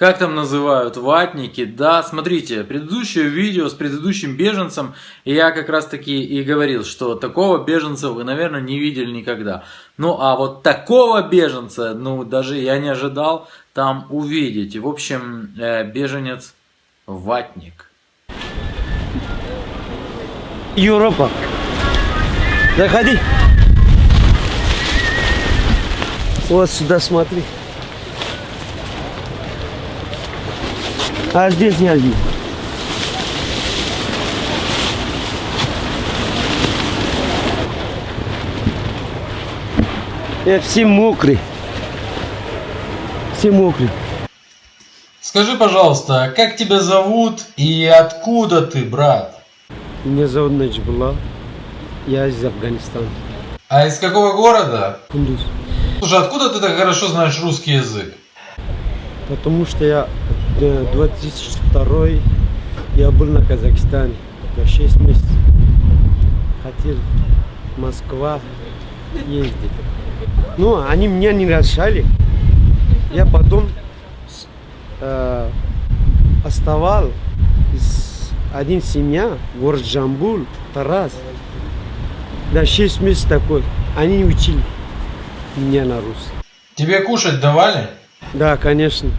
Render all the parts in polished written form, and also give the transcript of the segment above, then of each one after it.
как там называют, ватники. Да, смотрите, предыдущее видео с предыдущим беженцем, я как раз таки и говорил, что такого беженца вы, наверное, не видели никогда. Ну, а вот такого беженца, ну, даже я не ожидал там увидеть. И, в общем, беженец ватник. Европа. Заходи. Вот сюда смотри. А здесь не один. Все мокрые. Все мокрые. Скажи, пожалуйста, как тебя зовут и откуда ты, брат? Меня зовут Наджибулла. Я из Афганистана. А из какого города? Кундуз. Слушай, откуда ты так хорошо знаешь русский язык? Потому что я 2002 я был на Казахстане. Я 6 месяцев. Хотел в Москва ездить. Но они меня не разрешали. Я потом оставал один семья, город Джамбул, Тарас. Да, 6 месяцев такой. Они не учили меня на русском. Тебе кушать давали? Да, конечно.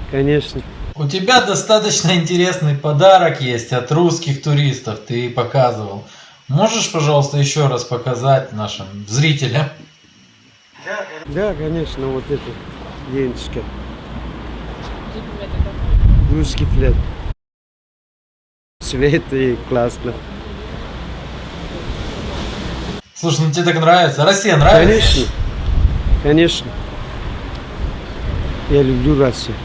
Конечно. У тебя достаточно интересный подарок есть от русских туристов, ты показывал. Можешь, пожалуйста, еще раз показать нашим зрителям? Да, конечно, вот это денежка. Русский флет. Цвет и классно. Слушай, ну тебе так нравится? Россия нравится? Конечно. Конечно. Я люблю Россию.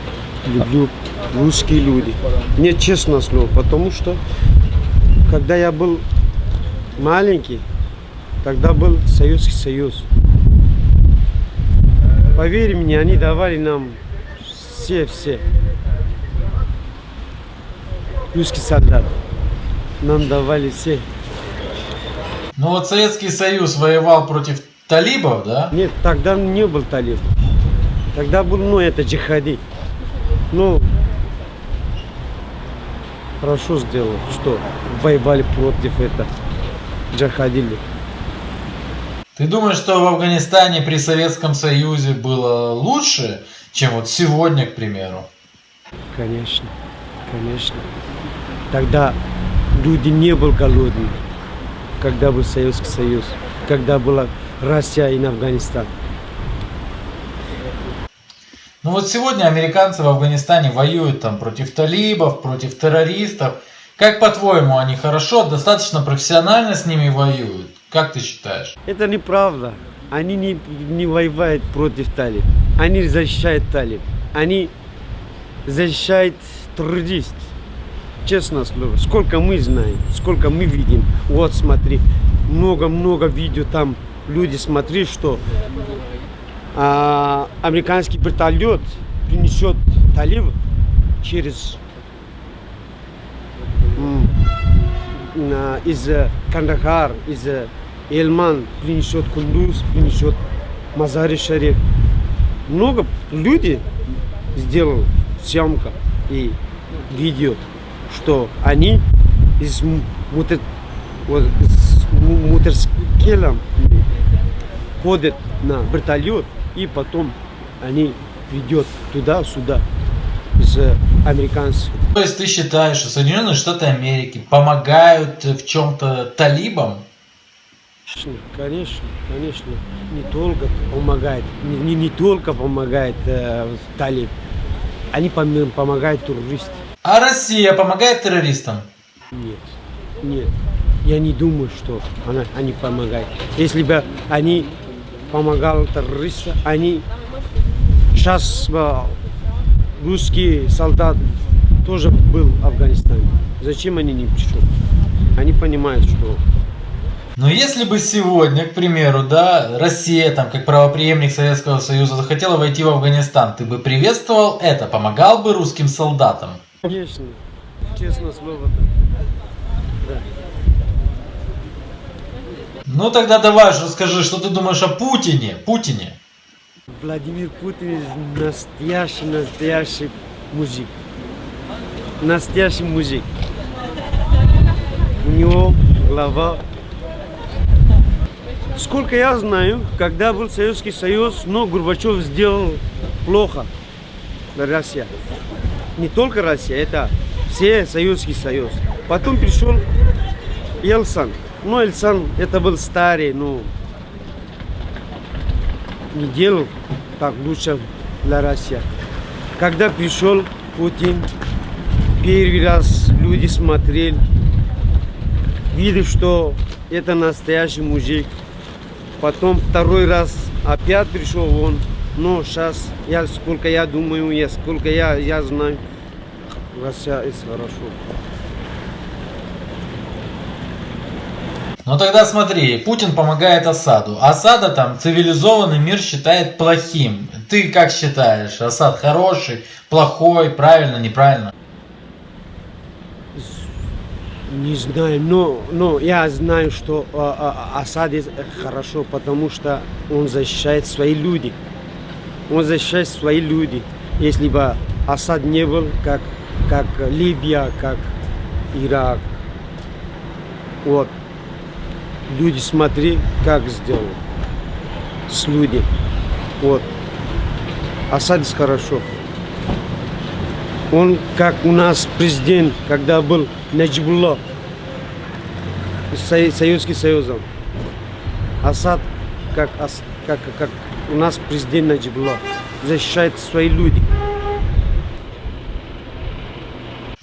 Люблю русские люди. Мне честно слово, потому что когда я был маленький, тогда был Советский Союз. Поверь мне, они давали нам все русские солдаты. Нам давали все. Ну вот Советский Союз воевал против талибов, да? Нет, тогда не был талиб. Тогда был, ну, это джихади. Ну, хорошо сделал, что воевали против этого джихадили. Ты думаешь, что в Афганистане при Советском Союзе было лучше, чем вот сегодня, к примеру? Конечно, конечно. Тогда люди не были голодные, когда был Советский Союз, когда была Россия и Афганистан. Ну вот сегодня американцы в Афганистане воюют там против талибов, против террористов. Как по-твоему, они хорошо, достаточно профессионально с ними воюют? Как ты считаешь? Это неправда. Они не воевают против талиб. Они защищают талиб. Они защищают террористов. Честно слово. Сколько мы знаем, сколько мы видим. Вот смотри, много видео там. Люди смотри, что американский вертолет принесет талибов через из Кандахар, из Эльман принесет Кундуз, принесет Мазари Шариф. Много людей сделал съемка и видео, что они из мотоциклом ходят на вертолет и потом они ведет туда-сюда из американцев. То есть ты считаешь, что Соединенные Штаты Америки помогают в чем-то талибам? Конечно. Не только помогает, не только помогает талиб, они помогают террористам. А Россия помогает террористам? Нет. Я не думаю, что они помогают. Если бы они помогали террористам, они сейчас русский солдат тоже был в Афганистане. Зачем они не пришли? Они понимают, что... Но если бы сегодня, к примеру, да, Россия, там, как правопреемник Советского Союза, захотела войти в Афганистан, ты бы приветствовал это, помогал бы русским солдатам? Конечно, честное слово, да. Ну тогда давай расскажи, что ты думаешь о Путине? Владимир Путин настоящий мужик. Настоящий мужик. У него голова. Сколько я знаю, когда был Советский Союз, но Горбачев сделал плохо для России. Не только Россия, это все Советский Союз. Потом пришел Ельцин. Но Ельцин это был старый, но не делал так лучше для России. Когда пришел Путин, первый раз люди смотрели, видели, что это настоящий мужик. Потом второй раз опять пришел он. Но сейчас, сколько я думаю, сколько я знаю, Россия это хорошо. Ну тогда смотри, Путин помогает Асаду. Асада там цивилизованный мир считает плохим. Ты как считаешь? Асад хороший, плохой, правильно, неправильно? Не знаю, но я знаю, что Асад хорошо, потому что он защищает свои люди. Он защищает свои люди. Если бы Асад не был, как Ливия, как Ирак. Вот. Люди, смотри, как сделал с людьми. Вот. Асад хорошо. Он, как у нас президент, когда был Наджибуллах, Советский Союзом. Асад, как у нас президент Наджибуллах, защищает свои люди.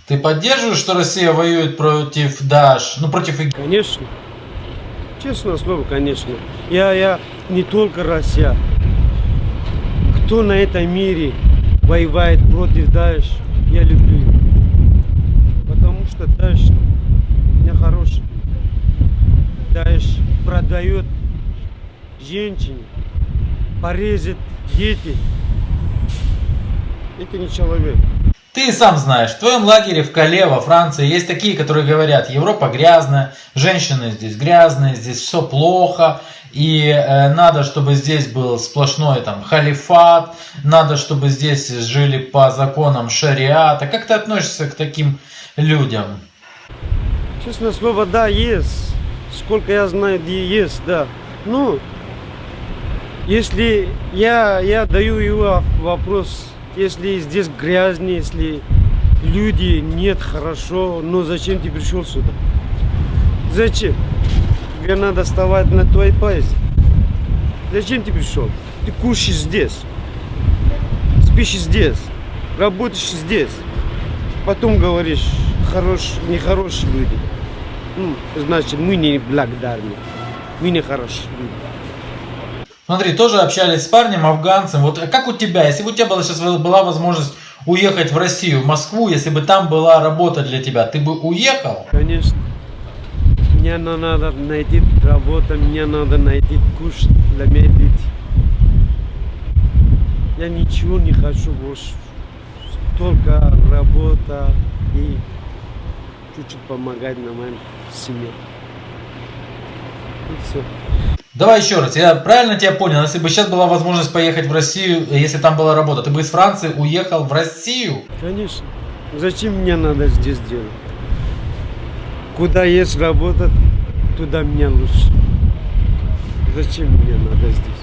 Ты поддерживаешь, что Россия воюет против Дааш? Ну, против ИГИЛ? Конечно. Честное слово, конечно. Я не только Россия. Кто на этом мире воевает против Дааш, я люблю. Потому что Дааш не хороший. Дааш продает женщин, порезет дети. Это не человек. Ты сам знаешь, в твоем лагере в Кале, во Франции, есть такие, которые говорят, Европа грязная, женщины здесь грязные, здесь все плохо, и надо, чтобы здесь был сплошной там халифат, надо, чтобы здесь жили по законам шариата. Как ты относишься к таким людям? Честное слово, да, есть. Сколько я знаю, есть, да. Ну, если я даю его вопрос, если здесь грязно, если люди нет хорошо, но зачем ты пришел сюда? Зачем? Тебе надо вставать на твоей поезде. Зачем ты пришел? Ты кушаешь здесь, спишь здесь, работаешь здесь. Потом говоришь, нехорошие люди. Ну, значит, мы не благодарны, мы нехорошие люди. Смотри, тоже общались с парнем афганцем. Вот как у тебя, если бы у тебя сейчас была возможность уехать в Россию, в Москву, если бы там была работа для тебя, ты бы уехал? Конечно. Мне надо найти работу, мне надо найти кушать для меня. Я ничего не хочу больше. Только работа и чуть-чуть помогать на моей семье. И все. Давай еще раз, я правильно тебя понял, если бы сейчас была возможность поехать в Россию, если там была работа, ты бы из Франции уехал в Россию? Конечно. Зачем мне надо здесь делать? Куда есть работа, туда мне лучше. Зачем мне надо здесь?